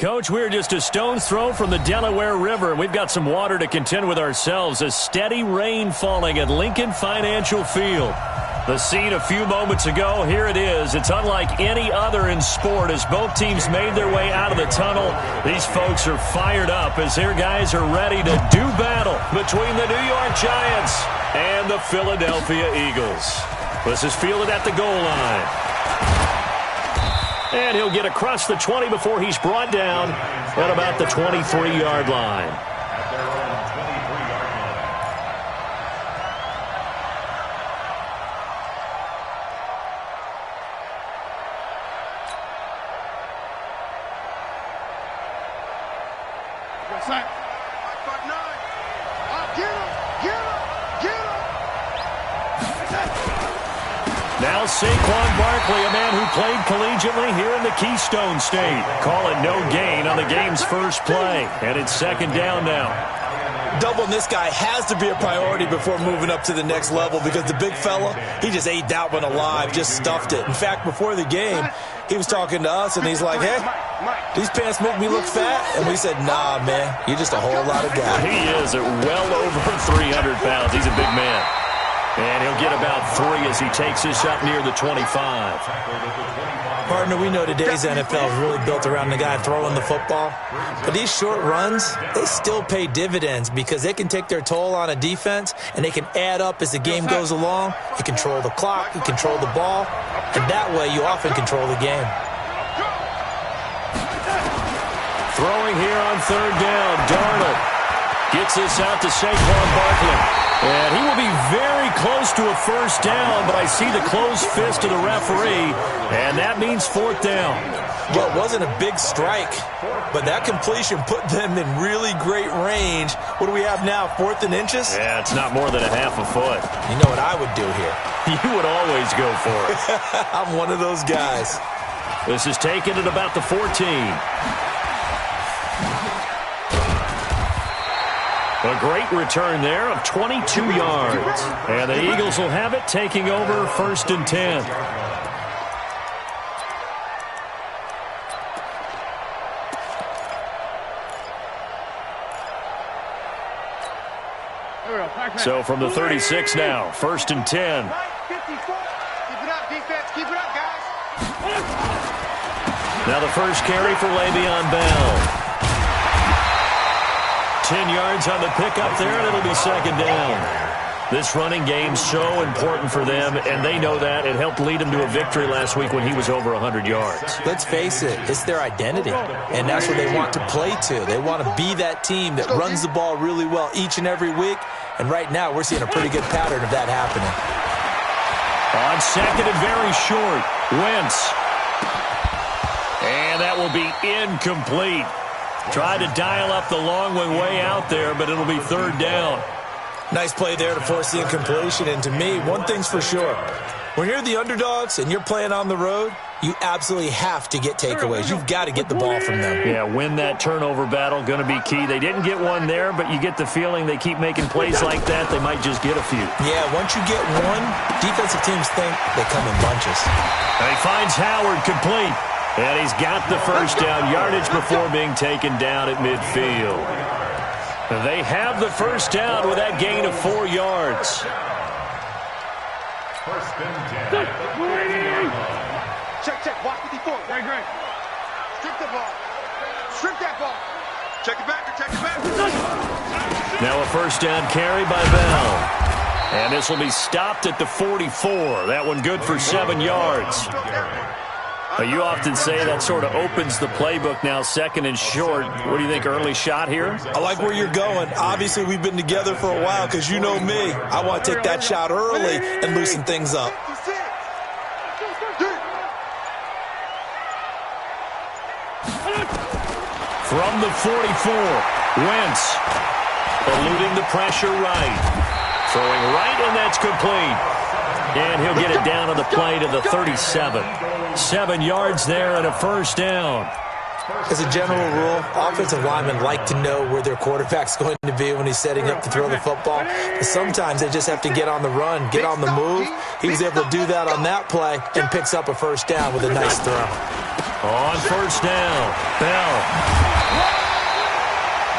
Coach, we're just a stone's throw from the Delaware River, and we've got some water to contend with ourselves. A steady rain falling at Lincoln Financial Field. The scene a few moments ago, here it is. It's unlike any other in sport as both teams made their way out of the tunnel. These folks are fired up as their guys are ready to do battle between the New York Giants and the Philadelphia Eagles. This is fielded at the goal line. And he'll get across the 20 before he's brought down at about the 23-yard line. Now Saquon Barkley, a man who played collegiately here in the Keystone State. Call it no gain on the game's first play. And it's second down now. Doubling this guy has to be a priority before moving up to the next level because the big fella, he just ate that one alive, just stuffed it. In fact, before the game, he was talking to us, and he's like, hey, these pants make me look fat? And we said, nah, man, you're just a whole lot of guy. He is at well over 300 pounds. He's a big man. And he'll get about 3 as he takes this up near the 25. Partner, we know today's NFL is really built around the guy throwing the football. But these short runs, they still pay dividends because they can take their toll on a defense, and they can add up as the game goes along. You control the clock, you control the ball, and that way you often control the game. Throwing here on third down, Darnold gets this out to Saquon Barkley. And he will be very close to a first down, but I see the closed fist of the referee, and that means fourth down. Well, it wasn't a big strike, but that completion put them in really great range. What do we have now, 4th and inches? Yeah, it's not more than a half a foot. You know what I would do here? You would always go for it. I'm one of those guys. This is taken at about the 14. A great return there of 22 yards. And the Eagles will have it, taking over 1st and 10. So from the 36 now, 1st and 10. Keep it up, defense. Keep it up, guys. Now the first carry for Le'Veon Bell. 10 yards on the pickup there, and it'll be second down. This running game's so important for them, and they know that. It helped lead them to a victory last week when he was over 100 yards. Let's face it, it's their identity, and that's what they want to play to. They want to be that team that runs the ball really well each and every week, and right now we're seeing a pretty good pattern of that happening. On second and very short, Wentz. And that will be incomplete. Tried to dial up the long one way out there, but it'll be third down. Nice play there to force the incompletion. And to me, one thing's for sure. When you're the underdogs and you're playing on the road, you absolutely have to get takeaways. You've got to get the ball from them. Yeah, win that turnover battle, going to be key. They didn't get one there, but you get the feeling they keep making plays like that, they might just get a few. Yeah, once you get one, defensive teams think they come in bunches. And he finds Howard complete. And he's got the first down yardage before being taken down at midfield. They have the first down with that gain of 4 yards. First and 10. Check. Watch 54. Great. Strip the ball. Strip that ball. Check it back. Now a first down carry by Bell. And this will be stopped at the 44. That one good for 7 yards. You often say that sort of opens the playbook now, second and short. What do you think, early shot here? I like where you're going. Obviously, we've been together for a while because you know me. I want to take that shot early and loosen things up. From the 44, Wentz eluding the pressure right. Throwing right, and that's complete. And he'll get it down on the play to the 37. 7 yards there and a first down. As a general rule, offensive linemen like to know where their quarterback's going to be when he's setting up to throw the football. But sometimes they just have to get on the run, get on the move. He was able to do that on that play and picks up a first down with a nice throw. On first down, Bell.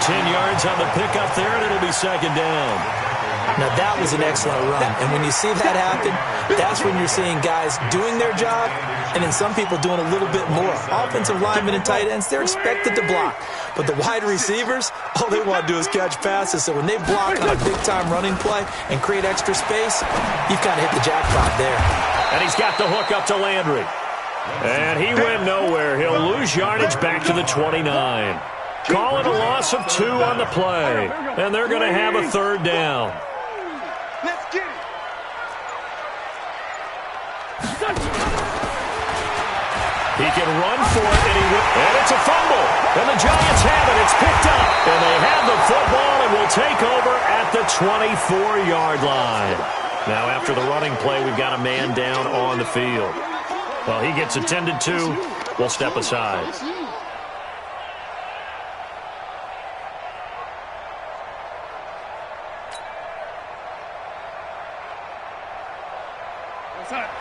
10 yards on the pickup there, and it'll be second down. Now, that was an excellent run. And when you see that happen, that's when you're seeing guys doing their job and then some people doing a little bit more. Offensive linemen and tight ends, they're expected to block. But the wide receivers, all they want to do is catch passes. So when they block on a big-time running play and create extra space, you've kind of hit the jackpot there. And he's got the hook up to Landry. And he went nowhere. He'll lose yardage back to the 29. Call it a loss of 2 on the play. And they're going to have a third down. Let's get it. He can run for it, and it's a fumble. And the Giants have it. It's picked up. And they have the football and will take over at the 24-yard line. Now, after the running play, we've got a man down on the field. Well, he gets attended to. We'll step aside.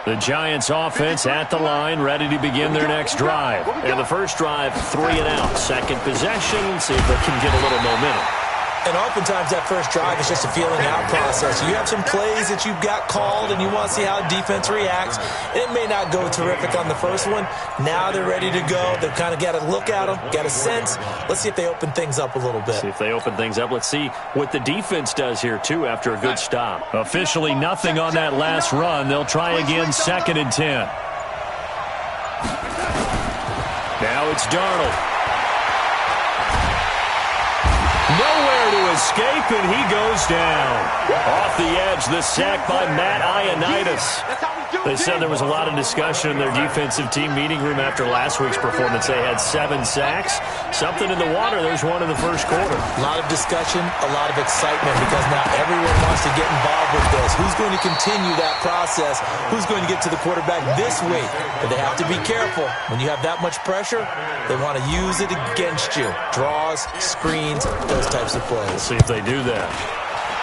The Giants offense at the line, ready to begin their next drive. And the first drive, 3 and out. Second possession, see if they can get a little momentum. And oftentimes that first drive is just a feeling out process. You have some plays that you've got called and you want to see how defense reacts. It may not go terrific on the first one. Now they're ready to go. They've kind of got to look at them, got a sense. Let's see if they open things up a little bit. See if they open things up. Let's see what the defense does here, too, after a good stop. Officially nothing on that last run. They'll try again, 2nd and 10. Now it's Darnold. Nowhere to escape, and he goes down. Off the edge, the sack by Matt Ioannidis. They said there was a lot of discussion in their defensive team meeting room after last week's performance. They had 7 sacks. Something in the water. There's one in the first quarter. A lot of discussion, a lot of excitement, because now everyone wants to get involved with this. Who's going to continue that process? Who's going to get to the quarterback this week? But they have to be careful. When you have that much pressure, they want to use it against you. Draws, screens, those types of plays. We'll see if they do that.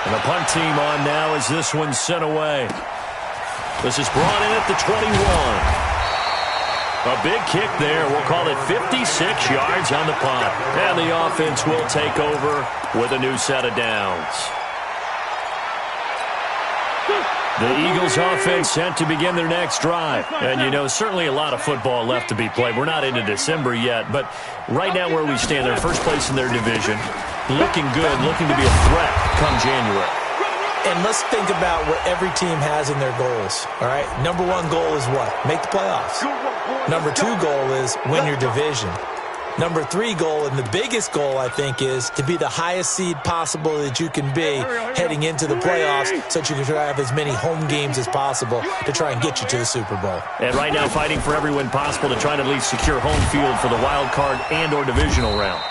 And the punt team on now as this one's sent away. This is brought in at the 21. A big kick there. We'll call it 56 yards on the punt. And the offense will take over with a new set of downs. The Eagles offense sent to begin their next drive. And, you know, certainly a lot of football left to be played. We're not into December yet, but right now where we stand, they're first place in their division. Looking good, looking to be a threat come January. And let's think about what every team has in their goals, all right? Number 1 goal is what? Make the playoffs. Number 2 goal is win your division. Number 3 goal, and the biggest goal, I think, is to be the highest seed possible that you can be heading into the playoffs so that you can try to have as many home games as possible to try and get you to the Super Bowl. And right now fighting for every win possible to try to at least secure home field for the wild card and or divisional round.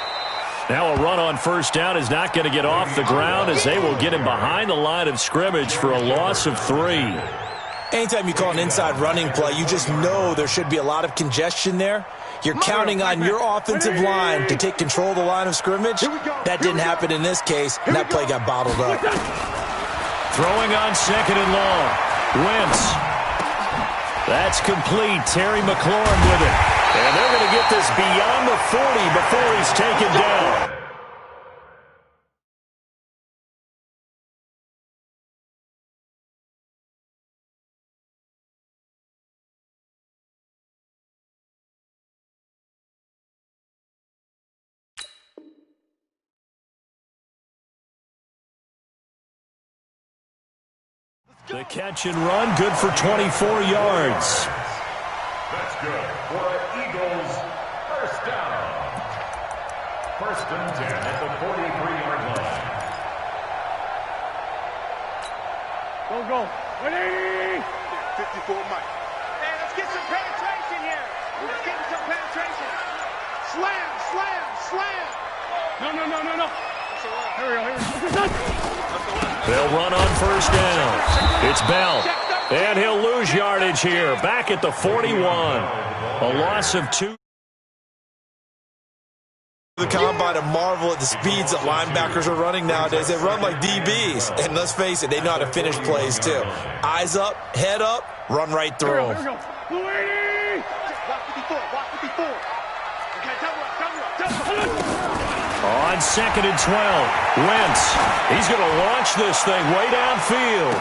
Now a run on first down is not going to get off the ground as they will get him behind the line of scrimmage for a loss of 3. Anytime you call an inside running play, you just know there should be a lot of congestion there. You're counting on your offensive line to take control of the line of scrimmage. That didn't happen in this case, and that play got bottled up. Throwing on 2nd and long. Wentz. That's complete. Terry McLaurin with it. And they're going to get this beyond the 40 before he's taken down. The catch and run, good for 24 yards. That's good for Eagles first down. 1st and 10 at the 43-yard line. Go. 54 Mike. Hey, let's get some penetration here. Let's get some penetration. Slam. No. Here we go. They'll run on first down. It's Bell. And he'll lose yardage here. Back at the 41. A loss of 2. The combine to marvel at the speeds that linebackers are running nowadays. They run like DBs. And let's face it, they know how to finish plays too. Eyes up, head up, run right through them. Block 54. On 2nd and 12, Wentz. He's going to launch this thing way downfield.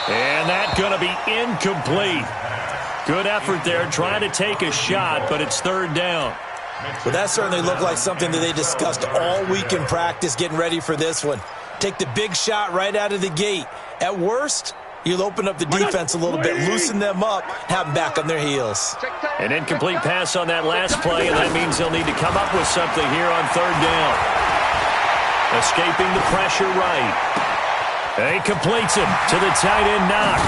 And that's going to be incomplete. Good effort there, trying to take a shot, but it's 3rd down. Well, that certainly looked like something that they discussed all week in practice getting ready for this one. Take the big shot right out of the gate. At worst, you'll open up the defense a little bit, loosen them up, have them back on their heels. An incomplete pass on that last play, and that means they'll need to come up with something here on 3rd down. Escaping the pressure right. He completes it to the tight end, Knox.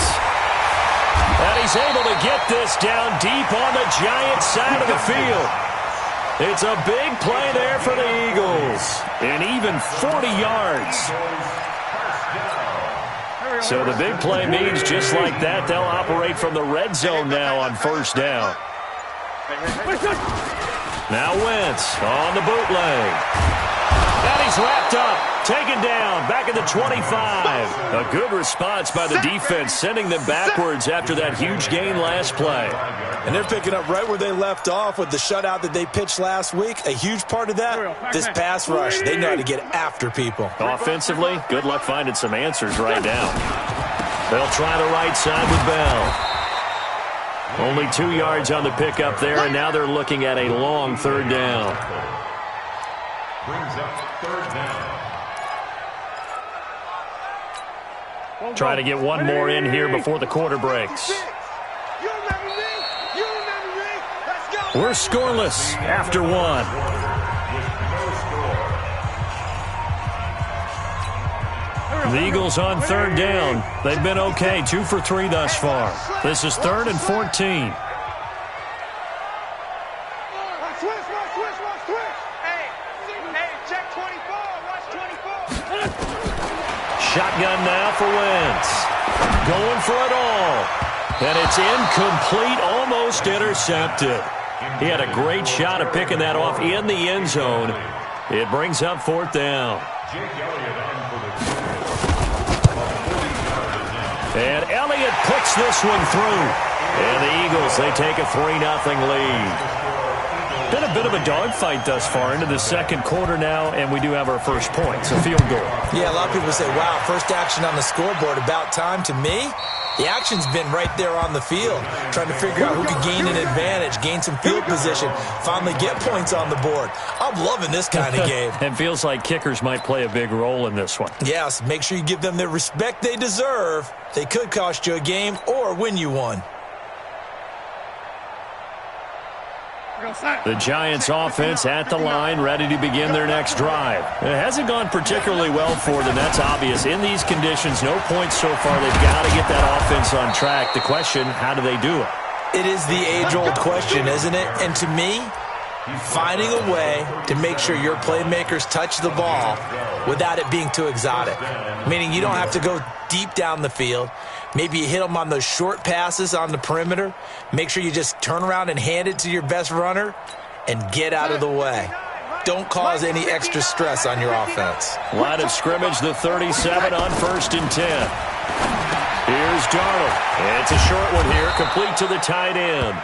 And he's able to get this down deep on the Giants side of the field. It's a big play there for the Eagles. And even 40 yards. So the big play means just like that, they'll operate from the red zone now on 1st down. Now Wentz on the bootleg. And he's wrapped up, taken down, back at the 25. A good response by the defense, sending them backwards after that huge gain last play. And they're picking up right where they left off with the shutout that they pitched last week. A huge part of that, this pass rush. They know how to get after people. Offensively, good luck finding some answers right now. They'll try the right side with Bell. Only 2 yards on the pickup there, and now they're looking at a long 3rd down. Brings up 3rd down. Try to get one more in here before the quarter breaks. We're scoreless after 1. The Eagles on 3rd down. They've been okay, 2 for 3 thus far. This is 3rd and 14. Shotgun now for Wentz. Going for it all. And it's incomplete, almost intercepted. He had a great shot at picking that off in the end zone. It brings up 4th down. And Elliott puts this one through. And the Eagles, they take a 3-0 lead. Been a bit of a dogfight thus far into the 2nd quarter now, and we do have our first points, a field goal. Yeah, a lot of people say, wow, first action on the scoreboard, about time. To me, the action's been right there on the field, trying to figure out who could gain an advantage, gain some field position, finally get points on the board. I'm loving this kind of game. And feels like kickers might play a big role in this one. Yes, make sure you give them the respect they deserve. They could cost you a game or win you one. The Giants offense at the line, ready to begin their next drive. It hasn't gone particularly well for them, that's obvious. In these conditions, no points so far. They've got to get that offense on track. The question, how do they do it? It is the age-old question, isn't it? And to me, finding a way to make sure your playmakers touch the ball without it being too exotic. Meaning you don't have to go deep down the field. Maybe you hit them on those short passes on the perimeter. Make sure you just turn around and hand it to your best runner and get out of the way. Don't cause any extra stress on your offense. Line of scrimmage, the 37 on 1st and 10. Here's Darnold. It's a short one here, complete to the tight end.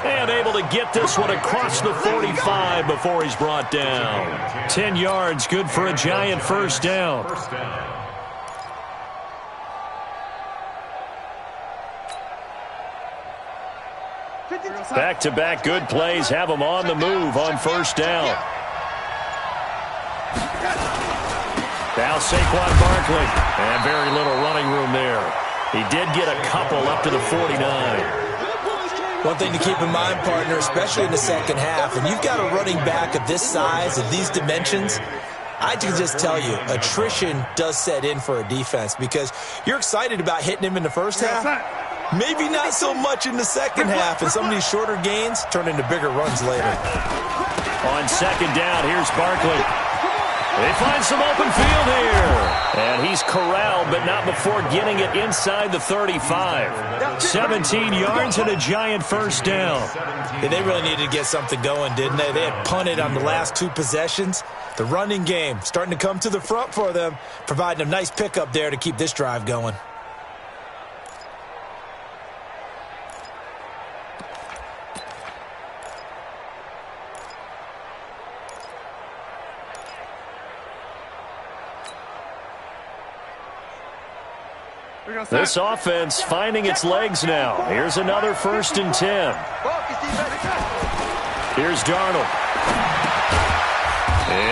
And able to get this one across the 45 before he's brought down. 10 yards, good for a Giant 1st down. Back-to-back good plays have them on the move on 1st down. Now Saquon Barkley. And very little running room there. He did get a couple up to the 49. One thing to keep in mind, partner, especially in the 2nd half, when you've got a running back of this size, of these dimensions, I can just tell you, attrition does set in for a defense because you're excited about hitting him in the 1st half. Maybe not so much in the 2nd half, and some of these shorter gains turn into bigger runs later. On 2nd down, here's Barkley. They find some open field here. And he's corralled, but not before getting it inside the 35. 17 yards and a Giant 1st down. Yeah, they really needed to get something going, didn't they? They had punted on the last 2 possessions. The running game starting to come to the front for them, providing a nice pickup there to keep this drive going. This offense finding its legs now. Here's another 1st and 10. Here's Darnold.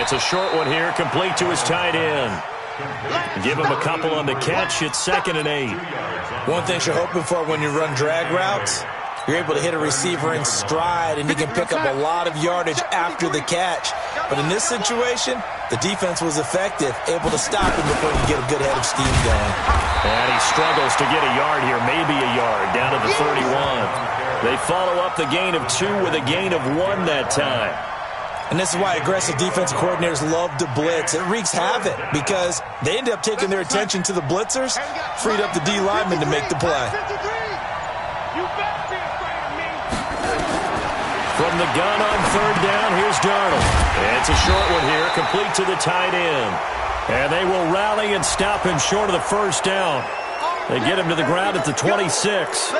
It's a short one here, complete to his tight end. Give him a couple on the catch. It's 2nd and 8. One thing you're hoping for when you run drag routes, you're able to hit a receiver in stride, and he can pick up a lot of yardage after the catch. But in this situation, the defense was effective, able to stop him before he could get a good head of steam going. And he struggles to get a yard here, maybe a yard, down to the 31. They follow up the gain of 2 with a gain of 1 that time. And this is why aggressive defensive coordinators love to blitz. It wreaks havoc because they end up taking their attention to the blitzers, freed up the D lineman to make the play. From the gun on 3rd down, here's Darnold. It's a short one here, complete to the tight end. And they will rally and stop him short of the 1st down. They get him to the ground at the 26.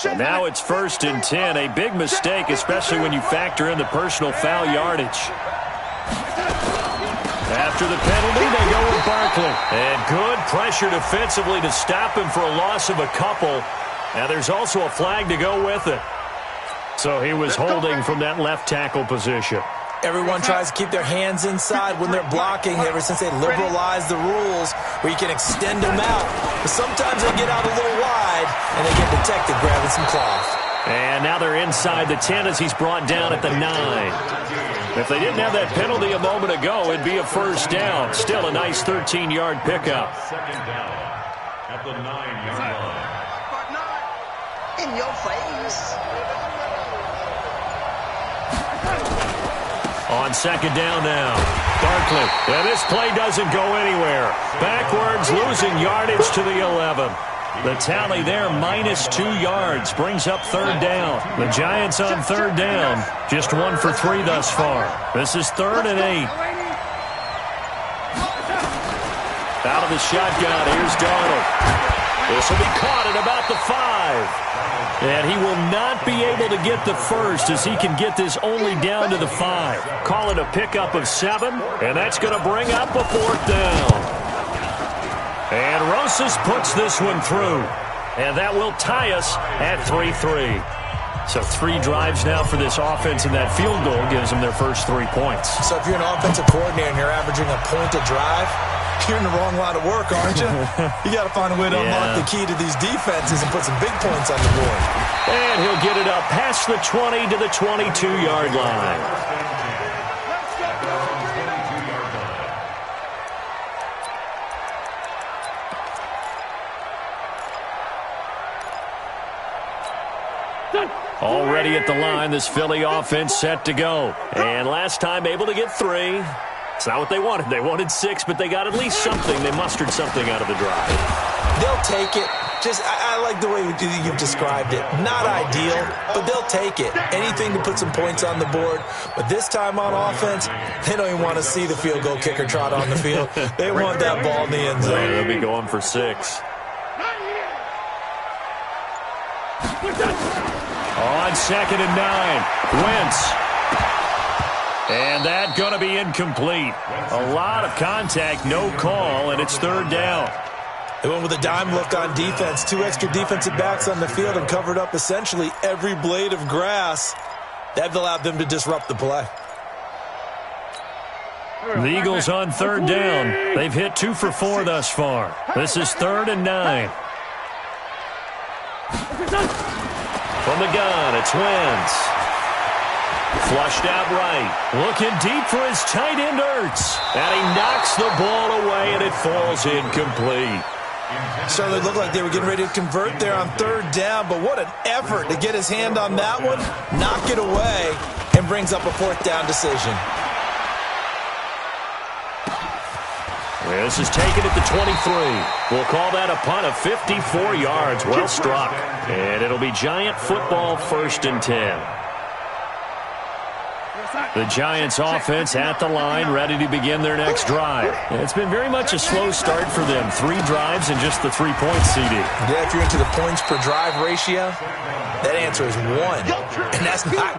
And now it's 1st and 10. A big mistake, especially when you factor in the personal foul yardage. After the penalty, they go with Barkley. And good pressure defensively to stop him for a loss of a couple. Now there's also a flag to go with it. So he was holding from that left tackle position. Everyone tries to keep their hands inside when they're blocking ever since they liberalized the rules where you can extend them out. But sometimes they get out a little wide and they get detected grabbing some cloth. And now they're inside the 10 as he's brought down at the 9. If they didn't have that penalty a moment ago, it'd be a 1st down. Still a nice 13-yard pickup. 2nd down at the 9-yard line. In your face. On 2nd down now, Barkley. And this play doesn't go anywhere. Backwards, losing yardage to the 11. The tally there, -2 yards, brings up 3rd down. The Giants on 3rd down, just 1 for 3 thus far. This is 3rd and 8. Out of the shotgun, here's Darnold. This will be caught at about the 5. And he will not be able to get the 1st as he can get this only down to the 5. Call it a pickup of 7, and that's going to bring up a 4th down. And Rosas puts this one through. And that will tie us at 3-3. So 3 drives now for this offense, and that field goal gives them their first 3 points. So if you're an offensive coordinator and you're averaging a point a drive, you're in the wrong line of work, aren't you? You got to find a way to unlock the key to these defenses and put some big points on the board. And he'll get it up past the 20 to the 22-yard line. Already at the line, this Philly offense set to go. And last time able to get 3. It's not what they wanted. They wanted 6, but they got at least something. They mustered something out of the drive. They'll take it. I like the way you've described it. Not ideal, but they'll take it. Anything to put some points on the board. But this time on offense, they don't even want to see the field goal kicker trot on the field. They want that ball in the end zone. They'll be going for 6. On 2nd and 9, Wentz. And that going to be incomplete. A lot of contact, no call, and it's 3rd down. They went with a dime look on defense. 2 extra defensive backs on the field and covered up essentially every blade of grass. That allowed them to disrupt the play. The Eagles on 3rd down. They've hit 2 for 4 thus far. This is 3rd and 9. From the gun, it's Wentz. Flushed out right. Looking deep for his tight end, Ertz. And he knocks the ball away, and it falls incomplete. Certainly looked like they were getting ready to convert there on 3rd down, but what an effort to get his hand on that one, knock it away, and brings up a 4th down decision. This is taken at the 23. We'll call that a punt of 54 yards. Well struck. And it'll be Giant football, 1st and 10. The Giants offense at the line, ready to begin their next drive. It's been very much a slow start for them. 3 drives and just the 3 points, CD. Yeah, if you're into the points per drive ratio, that answer is 1. And that's not